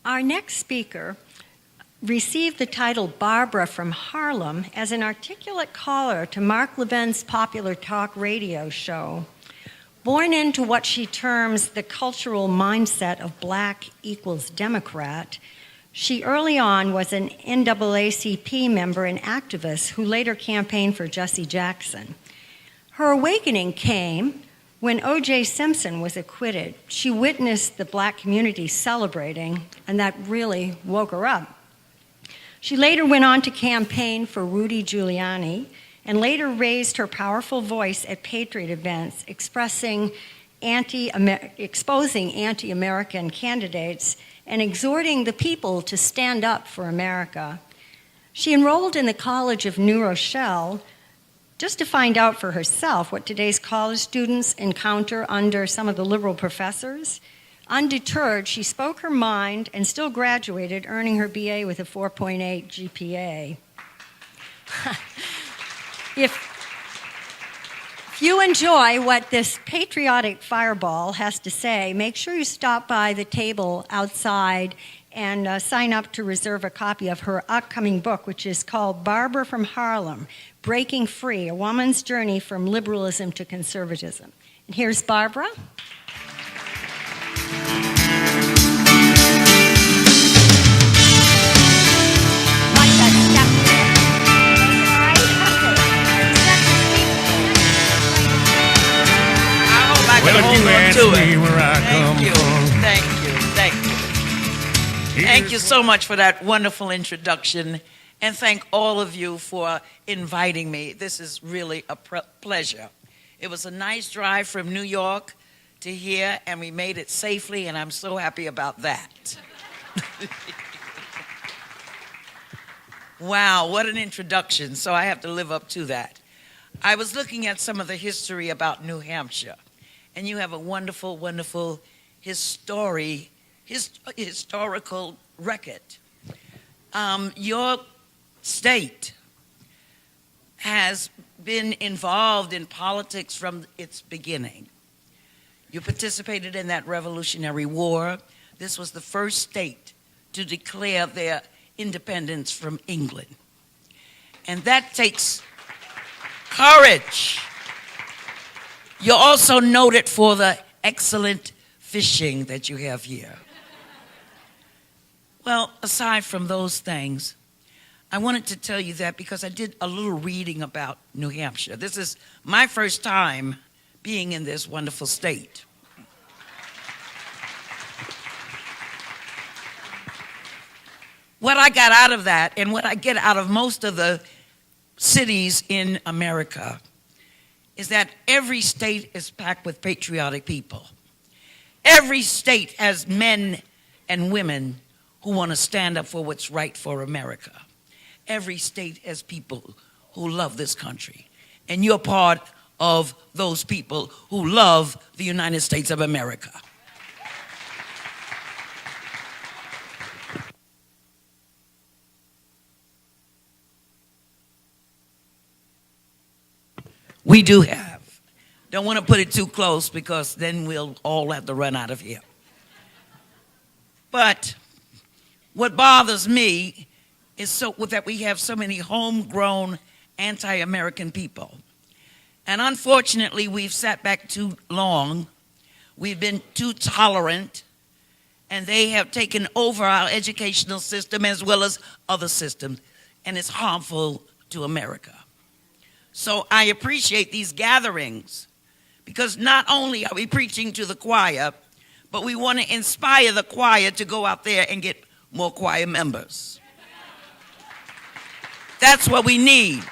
Our next speaker received the title Barbara from Harlem as an articulate caller to Mark Levin's popular talk radio show. Born into what she terms the cultural mindset of black equals Democrat, she early on was an NAACP member and activist who later campaigned for Jesse Jackson. Her awakening came when O.J. Simpson was acquitted. She witnessed the black community celebrating, and that really woke her up. She later went on to campaign for Rudy Giuliani and later raised her powerful voice at Patriot events, exposing anti-American candidates and exhorting the people to stand up for America. She enrolled in the College of New Rochelle just to find out for herself what today's college students encounter under some of the liberal professors. Undeterred, she spoke her mind and still graduated, earning her BA with a 4.8 GPA. If you enjoy what this patriotic fireball has to say, make sure you stop by the table outside and sign up to reserve a copy of her upcoming book, which is called Barbara from Harlem, Breaking Free, A Woman's Journey from Liberalism to Conservatism. And here's Barbara. Well, if you ask me where I come from. Thank you. Thank you so much for that wonderful introduction, and thank all of you for inviting me. This is really a pleasure. It was a nice drive from New York to here, and we made it safely, and I'm so happy about that. Wow, what an introduction. So I have to live up to that. I was looking at some of the history about New Hampshire, and you have a wonderful, wonderful historical record. Your state has been involved in politics from its beginning. You participated in that Revolutionary War. This was the first state to declare their independence from England. And that takes courage. You're also noted for the excellent fishing that you have here. Well, aside from those things, I wanted to tell you that because I did a little reading about New Hampshire. This is my first time being in this wonderful state. What I got out of that, and what I get out of most of the cities in America, is that every state is packed with patriotic people. Every state has men and women who want to stand up for what's right for America. Every state has people who love this country. And you're part of those people who love the United States of America. We do have. Don't want to put it too close because then we'll all have to run out of here. But what bothers me is that we have so many homegrown anti-American people. And unfortunately, we've sat back too long. We've been too tolerant. And they have taken over our educational system as well as other systems. And it's harmful to America. So I appreciate these gatherings because not only are we preaching to the choir, but we want to inspire the choir to go out there and get more choir members. That's what we need.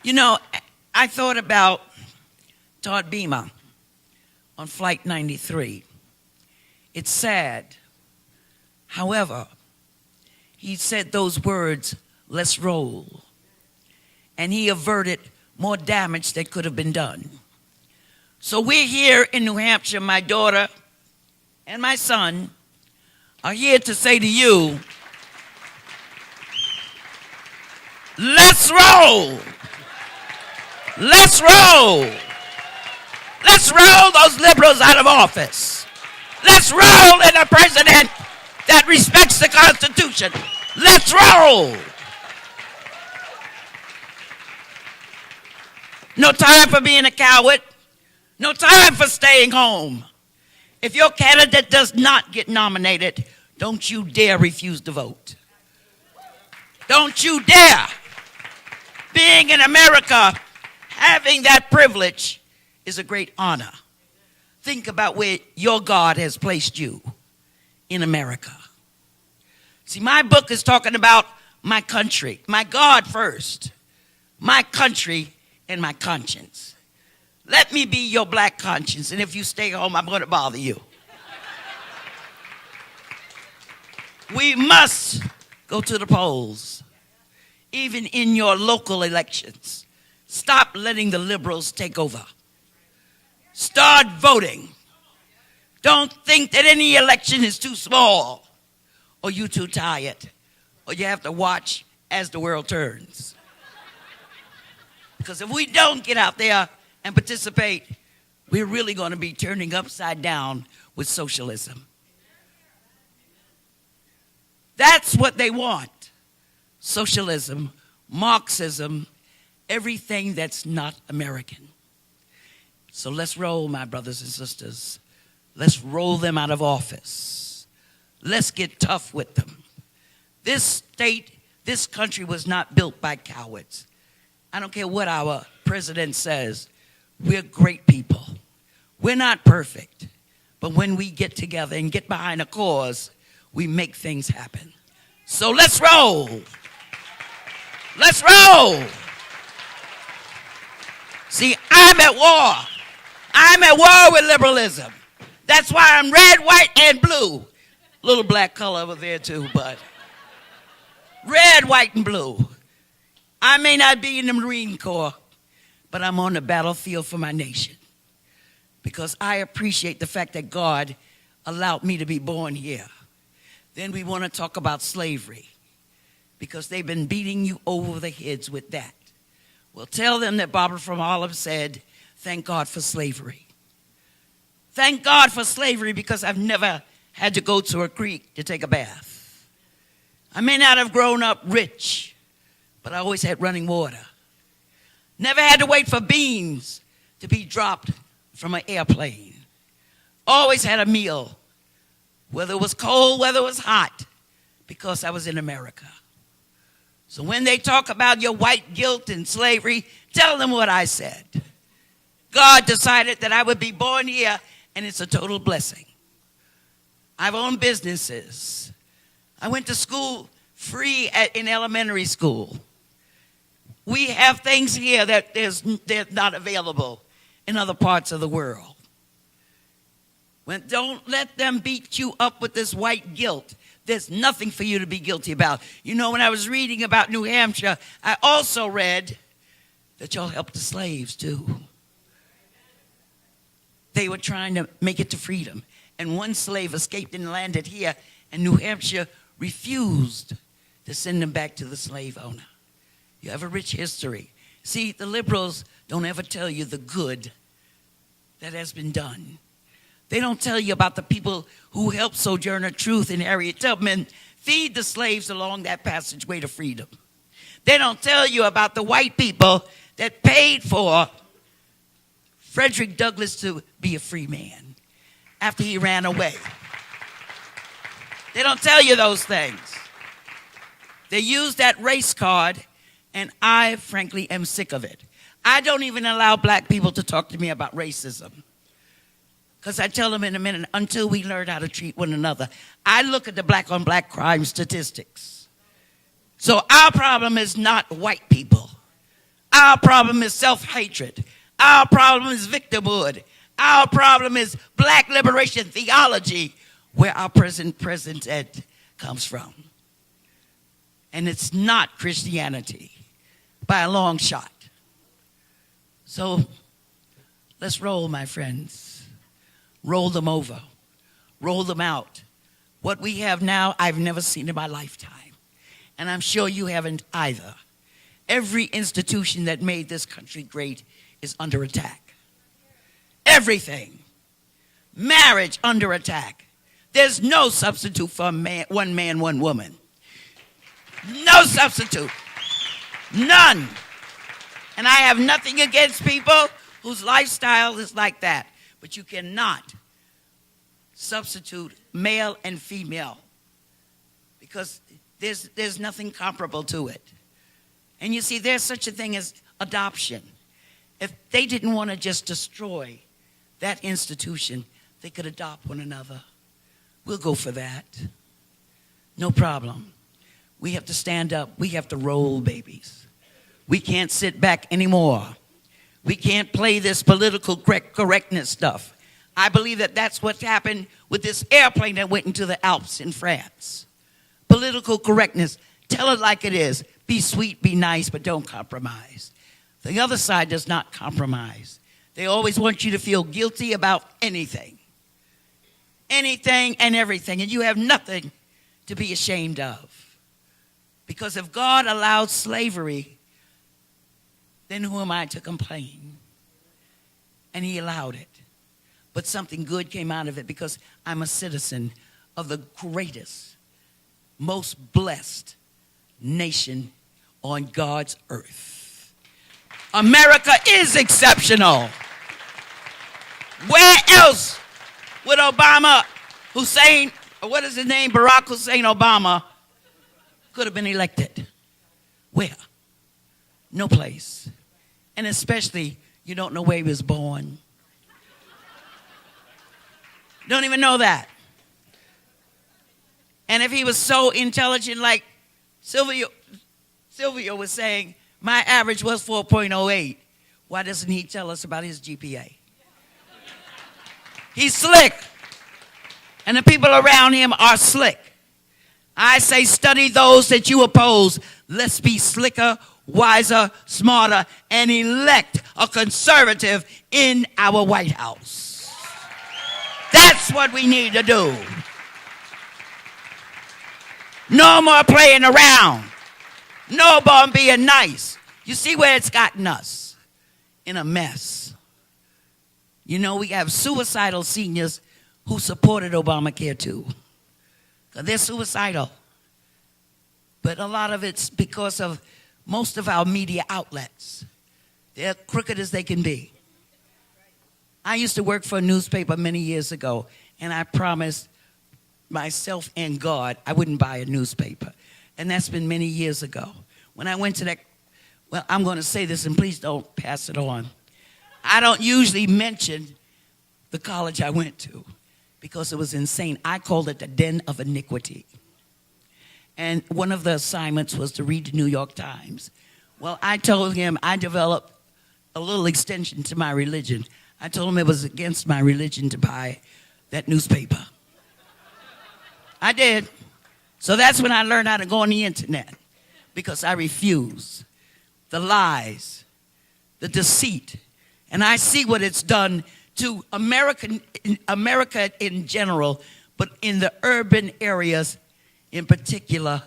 You know, I thought about Todd Beamer on Flight 93. It's sad. However, he said those words, "Let's roll." And he averted more damage that could have been done. So we're here in New Hampshire. My daughter and my son are here to say to you, let's roll. Let's roll. Let's roll those liberals out of office. Let's roll in a president that respects the Constitution. Let's roll. No time for being a coward. No time for staying home. If your candidate does not get nominated, don't you dare refuse to vote. Don't you dare. Being in America, having that privilege is a great honor. Think about where your God has placed you in America. See, my book is talking about my country, my God first, my country, and my conscience. Let me be your black conscience, and if you stay home, I'm going to bother you. We must go to the polls, even in your local elections. Stop letting the liberals take over. Start voting. Don't think that any election is too small, or you too tired, or you have to watch as the world turns. Because if we don't get out there and participate, we're really going to be turning upside down with socialism. That's what they want. Socialism, Marxism, everything that's not American. So let's roll, my brothers and sisters. Let's roll them out of office. Let's get tough with them. This state, this country was not built by cowards. I don't care what our president says. We're great people. We're not perfect. But when we get together and get behind a cause, we make things happen. So let's roll. Let's roll. See, I'm at war. I'm at war with liberalism. That's why I'm red, white, and blue. Little black color over there too, but red, white, and blue. I may not be in the Marine Corps, but I'm on the battlefield for my nation because I appreciate the fact that God allowed me to be born here. Then we want to talk about slavery because they've been beating you over the heads with that. Well, tell them that Barbara from Harlem said, thank God for slavery. Thank God for slavery because I've never had to go to a creek to take a bath. I may not have grown up rich, but I always had running water. Never had to wait for beans to be dropped from an airplane. Always had a meal, whether it was cold, whether it was hot, because I was in America. So when they talk about your white guilt and slavery, tell them what I said. God decided that I would be born here, and it's a total blessing. I've owned businesses. I went to school free in elementary school. We have things here that they're not available in other parts of the world. Don't let them beat you up with this white guilt. There's nothing for you to be guilty about. You know, when I was reading about New Hampshire, I also read that y'all helped the slaves too. They were trying to make it to freedom. And one slave escaped and landed here, and New Hampshire refused to send them back to the slave owner. You have a rich history. See, the liberals don't ever tell you the good that has been done. They don't tell you about the people who helped Sojourner Truth and Harriet Tubman feed the slaves along that passageway to freedom. They don't tell you about the white people that paid for Frederick Douglass to be a free man after he ran away. They don't tell you those things. They use that race card, and I, frankly, am sick of it. I don't even allow black people to talk to me about racism. Because I tell them in a minute, until we learn how to treat one another. I look at the black-on-black crime statistics. So our problem is not white people. Our problem is self-hatred. Our problem is victimhood. Our problem is black liberation theology, where our present comes from. And it's not Christianity by a long shot. So let's roll, my friends. Roll them over. Roll them out. What we have now, I've never seen in my lifetime. And I'm sure you haven't either. Every institution that made this country great is under attack. Everything. Marriage under attack. There's no substitute for one man, one woman. No substitute. None. And I have nothing against people whose lifestyle is like that. But you cannot substitute male and female because there's nothing comparable to it. And you see, there's such a thing as adoption. If they didn't want to just destroy that institution, they could adopt one another. We'll go for that. No problem. We have to stand up. We have to roll, babies. We can't sit back anymore. We can't play this political correctness stuff. I believe that that's what happened with this airplane that went into the Alps in France. Political correctness. Tell it like it is. Be sweet, be nice, but don't compromise. The other side does not compromise. They always want you to feel guilty about anything. Anything and everything. And you have nothing to be ashamed of. Because if God allowed slavery, then who am I to complain? And he allowed it. But something good came out of it because I'm a citizen of the greatest, most blessed nation on God's earth. America is exceptional. Where else would Hussein, or what is his name, Barack Hussein Obama, could have been elected? Where? No place. And especially, you don't know where he was born. Don't even know that. And if he was so intelligent, like Sylvia was saying, my average was 4.08. Why doesn't he tell us about his GPA? He's slick. And the people around him are slick. I say study those that you oppose. Let's be slicker, wiser, smarter, and elect a conservative in our White House. That's what we need to do. No more playing around. No more being nice. You see where it's gotten us? In a mess. You know, we have suicidal seniors who supported Obamacare too. They're suicidal. But a lot of it's because of most of our media outlets. They're crooked as they can be. I used to work for a newspaper many years ago, and I promised myself and God I wouldn't buy a newspaper. And that's been many years ago. When I went to that, well, I'm going to say this, and please don't pass it on. I don't usually mention the college I went to because it was insane. I called it the den of iniquity. And one of the assignments was to read the New York Times. Well, I told him I developed a little extension to my religion. I told him it was against my religion to buy that newspaper. I did. So that's when I learned how to go on the internet, because I refuse the lies, the deceit. And I see what it's done to America in general, but in the urban areas in particular,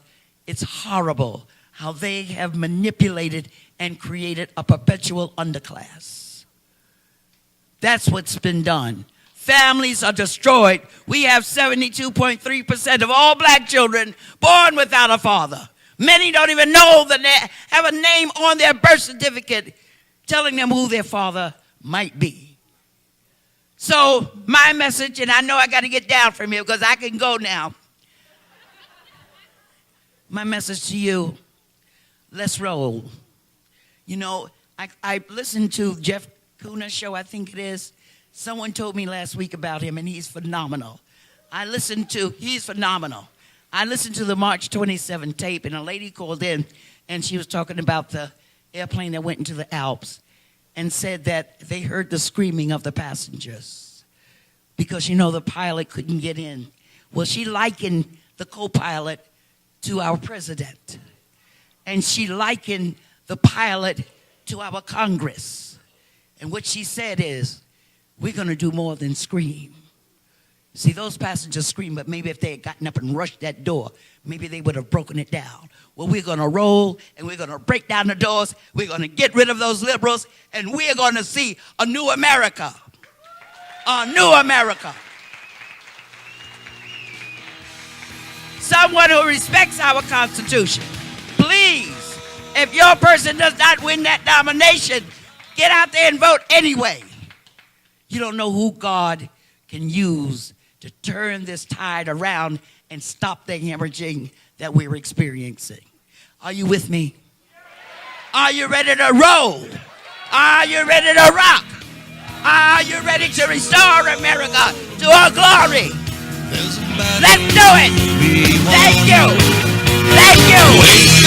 it's horrible how they have manipulated and created a perpetual underclass. That's what's been done. Families are destroyed. We have 72.3% of all black children born without a father. Many don't even know that they have a name on their birth certificate telling them who their father might be. So my message, and I know I got to get down from here because I can go now. My message to you, let's roll. You know, I listened to Jeff Kuna's show, I think it is. Someone told me last week about him, and he's phenomenal. He's phenomenal. I listened to the March 27 tape, and a lady called in, and she was talking about the airplane that went into the Alps and said that they heard the screaming of the passengers because, you know, the pilot couldn't get in. Well, she likened the co-pilot to our president, and she likened the pilot to our Congress. And what she said is, we're going to do more than scream. See, those passengers scream, but maybe if they had gotten up and rushed that door, maybe they would have broken it down. Well, we're going to roll, and we're going to break down the doors. We're going to get rid of those liberals, and we're going to see a new America. a new America. Someone who respects our Constitution. Please, if your person does not win that nomination, get out there and vote anyway. You don't know who God can use to turn this tide around and stop the hemorrhaging that we're experiencing. Are you with me? Are you ready to roll? Are you ready to rock? Are you ready to restore America to her glory? Let's do it. Thank you. Thank you.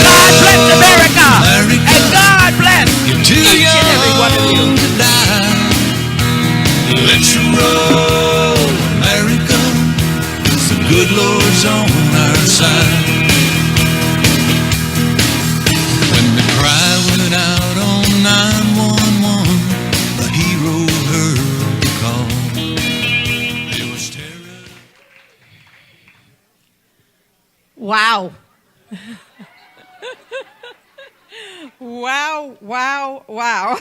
God bless America. And God bless each and every one of you. Let's roll, America. The good Lord's on our side. When the cry went out on 911, a hero heard the call. There was terror. Wow. Wow, wow, wow.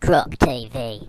Croc TV.